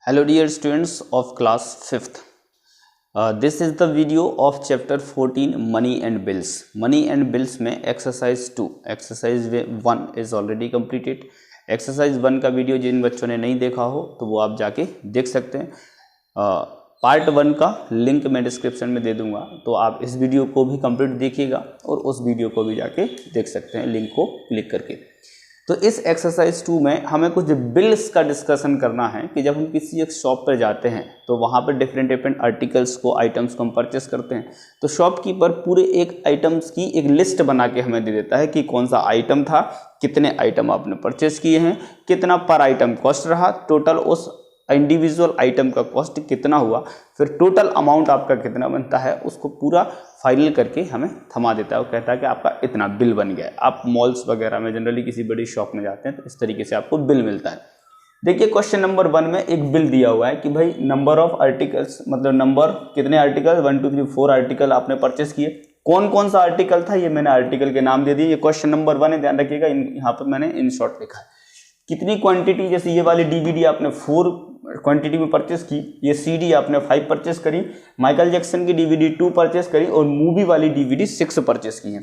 Hello dear students of class 5th. This is the video of chapter 14 money and bills. Money and bills में exercise 2 exercise 1 is already completed. exercise 1 का video जिन बच्चों ने नहीं देखा हो तो वो आप जाके देख सकते हैं. पार्ट 1 का लिंक मैं डिस्क्रिप्शन में दे दूंगा, तो आप इस वीडियो को भी कंप्लीट देखिएगा और उस वीडियो को भी जाके देख सकते हैं लिंक को क्लिक करके. तो इस एक्सरसाइज 2 में हमें कुछ बिल्स का डिस्कशन करना है कि जब हम किसी एक शॉप पर जाते हैं तो वहाँ पर डिफरेंट आर्टिकल्स को, आइटम्स को हम परचेस करते हैं, तो शॉपकीपर पूरे एक आइटम्स की एक लिस्ट बना के हमें दे देता है कि कौन सा आइटम था, कितने आइटम आपने परचेस किए हैं, कितना पर आइटम कॉस्ट रहा, टोटल उस इंडिविजुअल आइटम का कॉस्ट कितना हुआ, फिर टोटल अमाउंट आपका कितना बनता है, उसको पूरा फाइनल करके हमें थमा देता है. वो कहता है कि आपका इतना बिल बन गया है. आप मॉल्स वगैरह में जनरली किसी बड़ी शॉप में जाते हैं तो इस तरीके से आपको बिल मिलता है. देखिए क्वेश्चन नंबर 1 में एक बिल दिया हुआ है कि भाई नंबर ऑफ आर्टिकल्स, मतलब नंबर कितने आर्टिकल, 1 2 3 4 आर्टिकल आपने परचेस किए. कौन कौन सा आर्टिकल था ये मैंने आर्टिकल के नाम दे दिए. ये क्वेश्चन नंबर 1 है, ध्यान रखिएगा. यहाँ पर मैंने इन शॉर्ट लिखा है. कितनी क्वांटिटी, जैसे ये वाली डीवीडी आपने 4 क्वांटिटी में परचेस की, ये सीडी आपने 5 परचेस करी, माइकल जैक्सन की डीवीडी 2 परचेस करी और मूवी वाली डीवीडी 6 परचेस की है.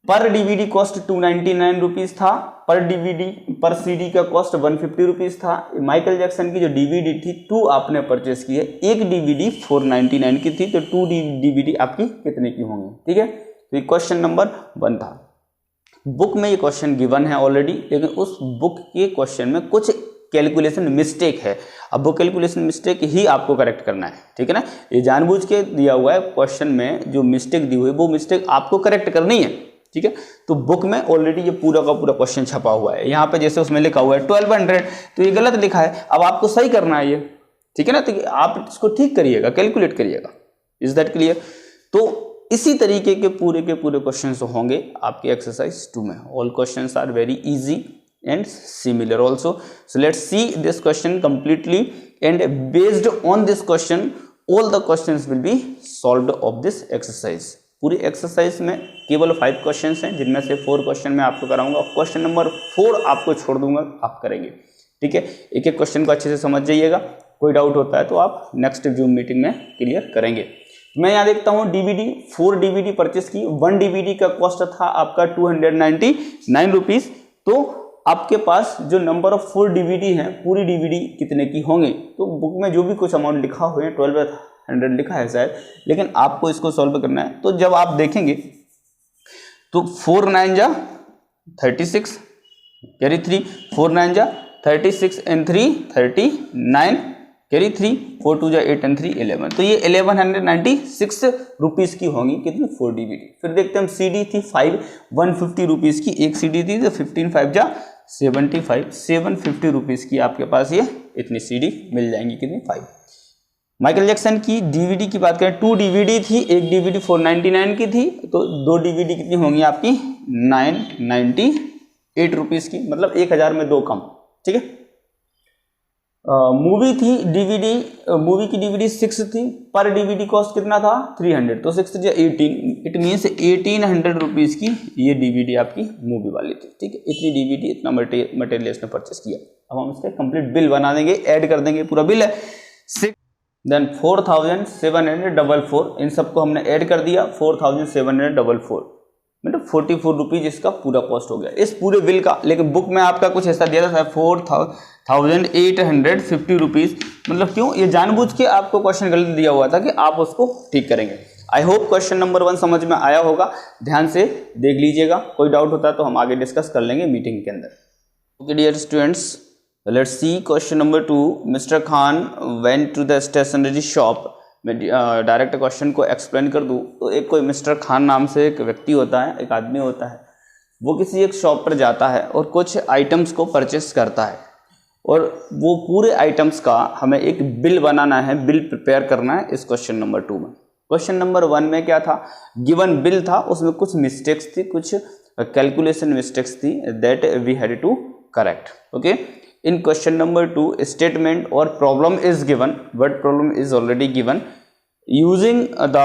पर डीवीडी कॉस्ट 299 रुपीज था. पर डीवीडी पर सीडी का कॉस्ट 150 रुपीज था. माइकल जैक्सन की जो डीवीडी थी 2 आपने परचेस की है, एक डीवीडी 499 की थी, तो 2 डीवीडी आपकी कितने की होंगी. ठीक है, तो ये क्वेश्चन नंबर 1 था. बुक में ये क्वेश्चन गिवन है ऑलरेडी, लेकिन उस बुक के क्वेश्चन में कुछ कैलकुलेशन मिस्टेक है. अब वो कैलकुलेशन मिस्टेक ही आपको करेक्ट करना है. ठीक है ना, ये जानबूझ के दिया हुआ है. क्वेश्चन में जो मिस्टेक दी हुई है वो मिस्टेक आपको करेक्ट करनी है. ठीक है, तो बुक में ऑलरेडी ये पूरा का पूरा क्वेश्चन छपा हुआ है. यहाँ पे जैसे उसमें लिखा हुआ है 1200, तो ये गलत लिखा है. अब आपको सही करना है ये. ठीक है ना, तो आप इसको ठीक करिएगा, कैलकुलेट करिएगा. Is that clear? तो इसी तरीके के पूरे क्वेश्चंस होंगे आपके एक्सरसाइज 2 में. All questions are very easy and similar also. So let's see this question completely, and based on this question all the questions will be solved of this exercise. पूरी exercise में केवल 5 questions हैं, जिनमें से 4 question मैं आपको कराऊंगा. Question number 4 आपको छोड़ दूंगा, आप करेंगे. ठीक है, एक एक क्वेश्चन को अच्छे से समझ जाइएगा. कोई डाउट होता है तो आप नेक्स्ट जूम मीटिंग में क्लियर करेंगे. मैं यहाँ देखता हूँ डीवीडी 4 डीवीडी परचेस की. 1 डीवीडी का कॉस्ट था आपका 299 रुपीज. तो आपके पास जो नंबर ऑफ 4 डीवीडी हैं, पूरी डीवीडी कितने की होंगे. तो बुक में जो भी कुछ अमाउंट लिखा हुआ है 1200 लिखा है शायद, लेकिन आपको इसको सॉल्व करना है. तो जब आप देखेंगे तो 4 9 जा 36 कैरी 3, 4 9 जा 36 एंड 3 39 कैरी 3, 4 2 जा 8 एंड 3 11. तो ये 1196 रुपीज की होंगी कितनी, 4 डीवीडी. फिर देखते हैं सीडी थी 5 150 रुपीज की एक सीडी थी, तो 15 5 जा 75 750 रुपीज की आपके पास ये इतनी सीडी मिल जाएंगी कितनी, 5. माइकल जैक्सन की डीवीडी की बात करें, 2 डीवीडी थी, एक डीवीडी 499 की थी, तो 2 डीवीडी कितनी होंगी आपकी 998 रुपीज की, मतलब 1000 में 2 कम. ठीक है, मूवी थी डीवीडी, मूवी की डीवीडी 6 थी, पर डीवीडी कॉस्ट कितना था 300, तो 6 या 18, इट मीन्स 1800 रुपीज की ये डीवीडी आपकी मूवी वाली थी. ठीक है, इतनी डीवीडी इतना मटेरियल इसने परचेस किया. अब हम इसका कंप्लीट बिल बना देंगे, ऐड कर देंगे. पूरा बिल है 6, देन 4744, इन सबको हमने ऐड कर दिया. 4744 मतलब 44 रुपीज इसका पूरा कॉस्ट हो गया इस पूरे बिल का. लेकिन बुक में आपका कुछ ऐसा दिया था 4850 रुपीज. मतलब क्यों, ये जानबूझ के आपको क्वेश्चन गलत दिया हुआ था कि आप उसको ठीक करेंगे. आई होप क्वेश्चन नंबर 1 समझ में आया होगा. ध्यान से देख लीजिएगा. कोई डाउट होता है तो हम आगे डिस्कस कर लेंगे मीटिंग के अंदर. Okay dear students, let's see question number 2. Mister Khan went to the stationery shop. मैं डायरेक्ट क्वेश्चन को एक्सप्लेन कर दूं तो एक कोई मिस्टर खान नाम से एक व्यक्ति होता है, एक आदमी होता है. वो किसी एक शॉप पर जाता है और कुछ आइटम्स को परचेस करता है, और वो पूरे आइटम्स का हमें एक बिल बनाना है, बिल प्रिपेयर करना है इस क्वेश्चन नंबर 2 में. क्वेश्चन नंबर 1 में क्या था, गिवन बिल था, उसमें कुछ मिस्टेक्स थी, कुछ कैलकुलेशन मिस्टेक्स थी, that we had to correct. Okay, in question number 2 statement or problem is given, but problem is already given. Using the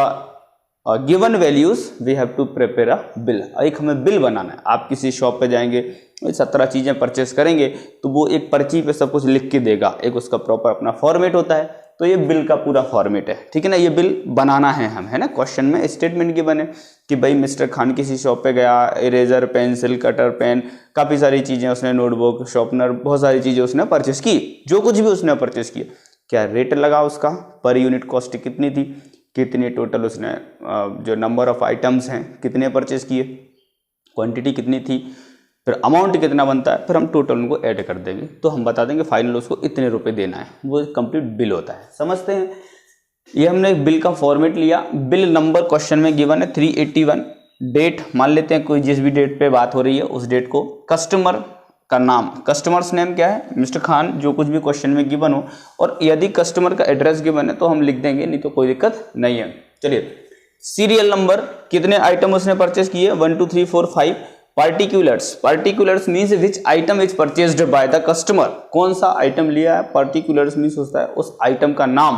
given values we have to prepare a bill. एक हमें bill बनाना है। आप किसी shop पे जाएंगे, 17 चीजें purchase करेंगे तो वो एक पर्ची पे सब कुछ लिख के देगा, एक उसका प्रॉपर अपना फॉर्मेट होता है। तो ये बिल का पूरा फॉर्मेट है, ठीक है ना। ये बिल बनाना है हम, है ना। क्वेश्चन में स्टेटमेंट गिवन है कि भाई मिस्टर खान किसी शॉप पे गया, इरेजर, पेंसिल, कटर, पेन, काफी सारी चीजें उसने, नोटबुक, शॉर्पनर, बहुत सारी चीजें उसने परचेस की। जो कुछ भी उसने परचेस किया, क्या रेट लगा उसका, पर यूनिट कॉस्ट कितनी थी, कितनी टोटल उसने जो नंबर ऑफ आइटम्स हैं कितने परचेस किए, क्वांटिटी कितनी थी, फिर अमाउंट कितना बनता है, फिर हम टोटल उनको ऐड कर देंगे तो हम बता देंगे फाइनल उसको इतने रुपए देना है। वो कंप्लीट बिल होता है, समझते हैं। ये हमने बिल का फॉर्मेट लिया। बिल नंबर क्वेश्चन में गिवन है 381। डेट मान लेते हैं कोई, जिस भी डेट पे बात हो रही है उस डेट को। कस्टमर का नाम, कस्टमर्स नेम क्या है, मिस्टर खान, जो कुछ भी क्वेश्चन में गिवन हो। और यदि कस्टमर का एड्रेस गिवन है तो हम लिख देंगे, नहीं तो कोई दिक्कत नहीं है। चलिए, सीरियल नंबर, कितने आइटम उसने परचेस किए, 1 2 3 4 5। Particulars, particulars means which item is purchased by the customer, कौन सा आइटम लिया है। पार्टिकुलर्स मीन्स होता है उस आइटम का नाम।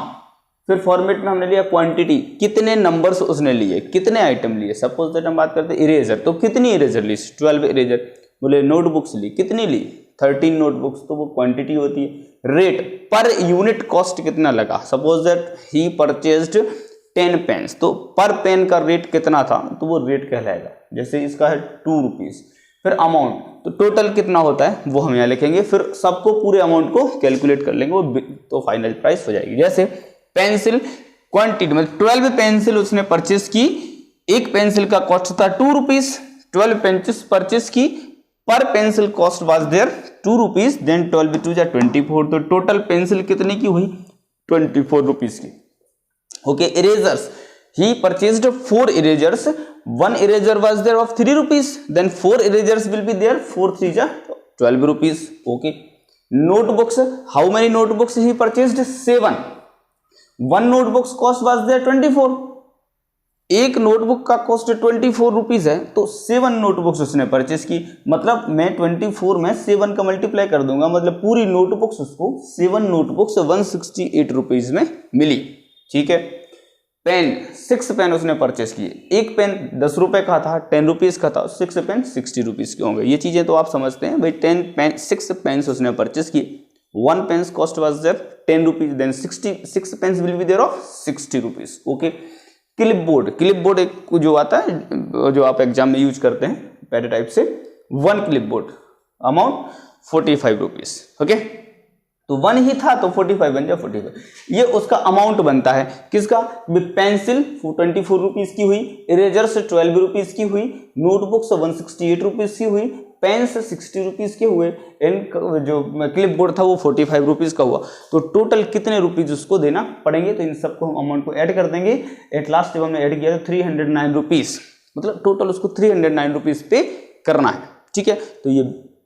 फिर फॉर्मेट में हमने लिया क्वांटिटी, कितने नंबर्स उसने लिए, कितने आइटम लिए। सपोज दैट हम बात करते हैं इरेजर, तो कितनी इरेजर ली, 12 इरेजर। बोले नोटबुक्स ली, कितनी ली, 13 नोटबुक्स, तो वो क्वांटिटी होती है। रेट, पर यूनिट कॉस्ट कितना लगा। Suppose that he purchased 10 pens, तो पर पेन का रेट कितना था, तो वो रेट कहलाएगा। जैसे इसका है 2 रुपीज। फिर अमाउंट, तो टोटल कितना होता है वो हम यहाँ लिखेंगे। फिर सबको पूरे अमाउंट को कैलकुलेट कर लेंगे, वो तो फाइनल प्राइस हो जाएगी। जैसे पेंसिल क्वांटिटी, मतलब 12 पेंसिल उसने परचेस की, एक पेंसिल का कॉस्ट था 2 रुपीज, 12 पेंसिल परचेस की, per pencil cost was there 2 rupees, then 12 2 जा 24, तो टोटल पेंसिल कितने की हुई, 24 रुपीज की। Okay, erasers, he purchased 4 erasers, 1 eraser was there of 3 rupees, then 4 erasers will be there, 4 3 जा 12 rupees. Okay, notebooks, how many notebooks he purchased, 7, 1 notebooks cost was there 24, एक notebook का cost 24 rupees है, तो 7 notebooks उसने purchase की। मतलब मैं 24 में 7 का मल्टीप्लाई कर दूंगा, मतलब पूरी नोटबुक्स उसको 7 नोटबुक्स 168 रुपीज में मिली, ठीक है। पेन, 6 पेन उसने परचेस किए, एक पेन 10 रुपए का था, 10 रुपीज का था, 6 पेन 60 रुपीज के होंगे। ये चीजें तो आप समझते हैं भाई। 6 पेन्स उसने परचेस किए, 1 pens cost was there 10 rupees, then 6 pens will be there of 60 rupees. Okay, clipboard, clipboard एक जो आता है, जो आप एग्जाम में यूज करते हैं पैड टाइप से, 1 क्लिपबोर्ड, अमाउंट 45 रुपीज। ओके, तो 1 ही था तो 45 बन जाए 45। ये उसका अमाउंट बनता है किसका, पेंसिल 24 रुपीज की हुई, इरेजर्स 12 रुपीज की हुई, नोटबुक्स 168 रुपीज की हुई, पेन्स 60 रुपीज के हुए, जो क्लिपबोर्ड था वो 45 रुपीज का हुआ। तो टोटल कितने रुपीज उसको देना पड़ेंगे, तो इन सबको हम अमाउंट को ऐड कर देंगे। एट लास्ट जब हमने ऐड किया तो 309 रुपीज, मतलब टोटल उसको 309 रुपीज पे करना है, ठीक है। तो ये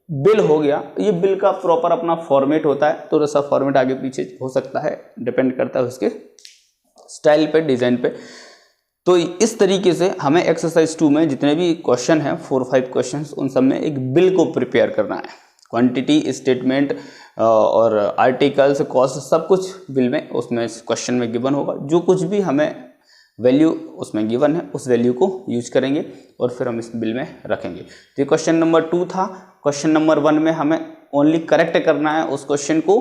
बिल हो गया। ये बिल का प्रॉपर अपना फॉर्मेट होता है, थोड़ा सा फॉर्मेट आगे पीछे हो सकता है, डिपेंड करता है उसके स्टाइल पे, डिजाइन पे। तो इस तरीके से हमें एक्सरसाइज 2 में जितने भी क्वेश्चन हैं, 4-5 क्वेश्चन, उन सब में एक बिल को प्रिपेयर करना है। क्वांटिटी, स्टेटमेंट और आर्टिकल्स, कॉस्ट, सब कुछ बिल में, उसमें क्वेश्चन में गिवन होगा। जो कुछ भी हमें वैल्यू उसमें गिवन है उस वैल्यू को यूज करेंगे और फिर हम इस बिल में रखेंगे। तो ये क्वेश्चन नंबर 2 था। क्वेश्चन नंबर 1 में हमें ओनली करेक्ट करना है उस क्वेश्चन को,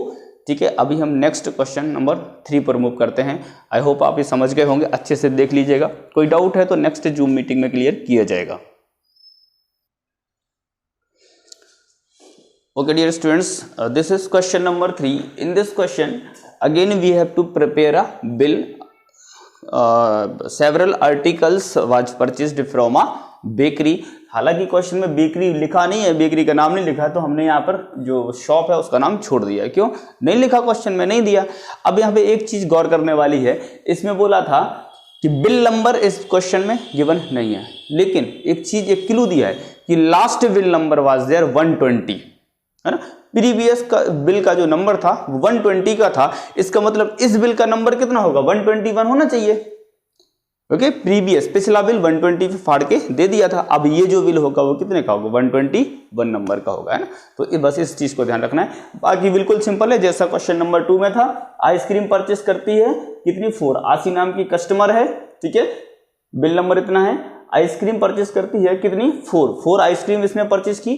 ठीक है। अभी हम नेक्स्ट क्वेश्चन नंबर 3 पर मूव करते हैं। आई होप आप ये समझ गए होंगे, अच्छे से देख लीजिएगा। कोई डाउट है तो नेक्स्ट जूम मीटिंग में क्लियर किया जाएगा। Okay dear students, this is question number 3. In this question again we have to prepare a bill. Several articles was purchased from a bakery. हालांकि क्वेश्चन में बेकरी लिखा नहीं है, बेकरी का नाम नहीं लिखा है, तो हमने यहाँ पर जो शॉप है उसका नाम छोड़ दिया। क्यों नहीं लिखा, क्वेश्चन में नहीं दिया। अब यहाँ पे एक चीज गौर करने वाली है, इसमें बोला था कि बिल नंबर इस क्वेश्चन में गिवन नहीं है, लेकिन एक चीज, एक क्लू दिया है कि last bill number was there 120, है ना। प्रीवियस का बिल का जो नंबर था 120 का था, इसका मतलब इस बिल का नंबर कितना होगा, 121 होना चाहिए। ओके, प्रीवियस पिछला बिल 120 पे फाड़ के दे दिया था, अब ये जो बिल होगा वो कितने का होगा, 121 नंबर का होगा, है ना। तो बस इस चीज को ध्यान रखना है। बाकी बिल्कुल सिंपल है, जैसा क्वेश्चन नंबर 2 में था। आइसक्रीम परचेस करती है कितनी, 4। आशी नाम की कस्टमर है, ठीक है। बिल नंबर इतना है। आइसक्रीम परचेस करती है कितनी, 4 आइसक्रीम इसने परचेस की,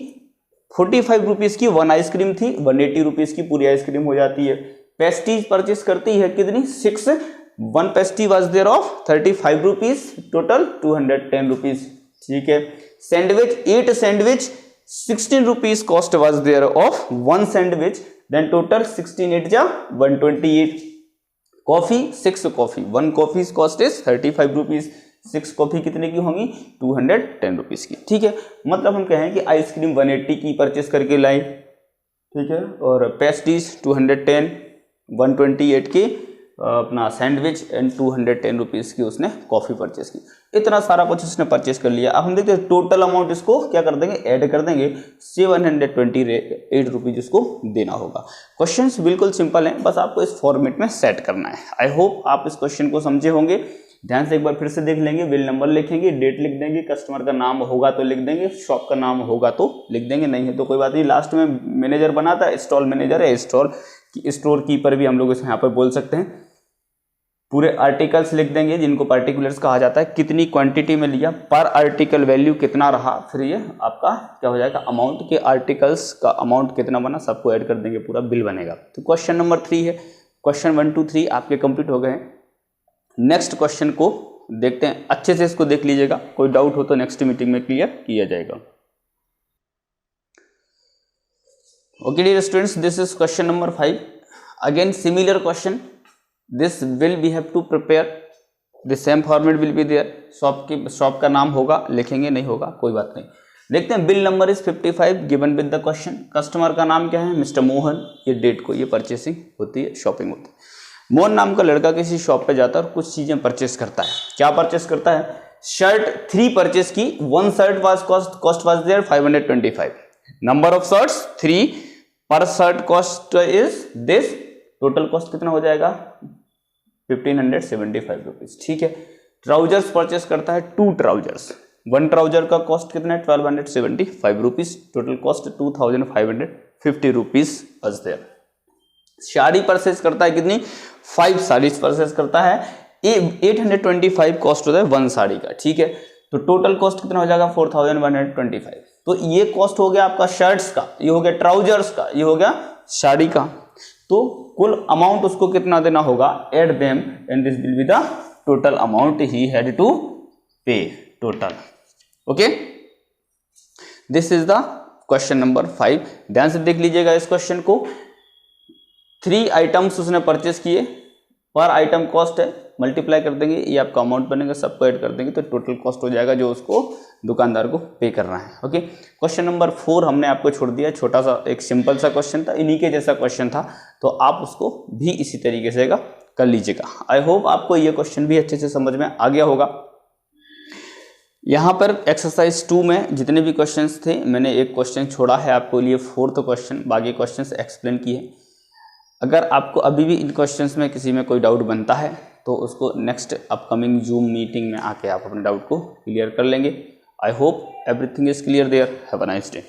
45 रुपीज की 1 आइसक्रीम थी, 180 रुपीज की पूरी आइसक्रीम हो जाती है। पेस्टीज परचेस करती है कितनी, 6, 1 pastry was there of 35 rupees, total 210 rupees, ठीक है। Sandwich, 8 sandwich, 16 rupees cost was there of 1 sandwich, then total 16 8 जा 128। Coffee, 6 coffee, 1 coffee cost is 35 rupees, 6 coffee कितने की होंगी, 210 रुपीज की, ठीक है। मतलब हम कहें कि आइसक्रीम 180 की परचेस करके लाई, ठीक है, और पेस्टीज 210, 128 की अपना सैंडविच एंड 210 रुपीज की उसने कॉफी परचेस की। इतना सारा कुछ उसने परचेस कर लिया। अब हम देखते हैं टोटल अमाउंट इसको क्या कर देंगे, ऐड कर देंगे, 728 रुपीज इसको देना होगा। क्वेश्चंस बिल्कुल सिंपल हैं, बस आपको इस फॉर्मेट में सेट करना है। आई होप आप इस क्वेश्चन को समझे होंगे। ध्यान से एक बार फिर से देख लेंगे, बिल नंबर लिखेंगे, डेट लिख देंगे, कस्टमर का नाम होगा तो लिख देंगे, शॉप का नाम होगा तो लिख देंगे, नहीं है तो कोई बात नहीं। लास्ट में मैनेजर बनाता है, स्टॉल मैनेजर है, स्टोर कीपर भी हम लोग इसे यहाँ पर बोल सकते हैं। पूरे आर्टिकल्स लिख देंगे जिनको पार्टिकुलर्स कहा जाता है, कितनी क्वांटिटी में लिया, पर आर्टिकल वैल्यू कितना रहा, फिर ये आपका क्या हो जाएगा, अमाउंट के आर्टिकल्स का अमाउंट कितना बना, सबको ऐड कर देंगे, पूरा बिल बनेगा। तो क्वेश्चन नंबर 3 है। क्वेश्चन 1 2 3 आपके कंप्लीट हो गए हैं। नेक्स्ट क्वेश्चन को देखते हैं, अच्छे से इसको देख लीजिएगा, कोई डाउट हो तो नेक्स्ट मीटिंग में क्लियर किया जाएगा। Okay dear students, this is question number 5। Again similar question, this will we have to prepare, the same format will be there। Shop का नाम होगा, लिखेंगे, नहीं होगा कोई बात नहीं। देखते हैं, bill number is 55 given with the question. Customer का नाम क्या है, मिस्टर मोहन। ये डेट को ये परचेसिंग होती है, शॉपिंग होती है। मोहन नाम का लड़का किसी शॉप पे जाता है और कुछ चीजें परचेस करता है। क्या परचेस करता है, शर्ट 3 परचेस की, 1 shirt was cost was there 525, number of shirts 3, per shirt cost is this, total cost कितना हो जाएगा 1575 रुपीज, ठीक है। ट्राउजर्स परचेस करता है 2 ट्राउजर्स, 1 ट्राउजर का कॉस्ट कितना है 1275 rupees, total cost 2550 rupees as there. Sari purchase करता है कितनी, 5 साड़ीज परचेस करता है, 825 कॉस्ट होता है 1 साड़ी का, ठीक है। तो टोटल कॉस्ट कितना हो जाएगा 4125। तो ये कॉस्ट हो गया आपका शर्ट्स का, ये हो गया ट्राउजर्स का, ये हो गया साड़ी का। तो कुल अमाउंट उसको कितना देना होगा, add them and this will be the total amount he had to pay, total. Okay, this is the question number 5। ध्यान से देख लीजिएगा इस क्वेश्चन को। 3 आइटम्स उसने परचेस किए, पर आइटम कॉस्ट है, मल्टीप्लाई कर देंगे, ये आपका अमाउंट बनेगा, सबको ऐड कर देंगे तो टोटल कॉस्ट हो जाएगा जो उसको दुकानदार को पे करना है। ओके, क्वेश्चन नंबर 4 हमने आपको छोड़ दिया, छोटा सा एक सिंपल सा क्वेश्चन था, इन्हीं के जैसा क्वेश्चन था, तो आप उसको भी इसी तरीके से कर लीजिएगा। आई होप आपको ये क्वेश्चन भी अच्छे से समझ में आ गया होगा। यहाँ पर एक्सरसाइज 2 में जितने भी क्वेश्चंस थे, मैंने एक क्वेश्चन छोड़ा है आपको लिए, 4th क्वेश्चन, बाकी क्वेश्चंस एक्सप्लेन किए। अगर आपको अभी भी इन क्वेश्चंस में किसी में कोई डाउट बनता है तो उसको नेक्स्ट अपकमिंग जूम मीटिंग में आके आप अपने डाउट को क्लियर कर लेंगे। I hope everything is clear there. Have a nice day.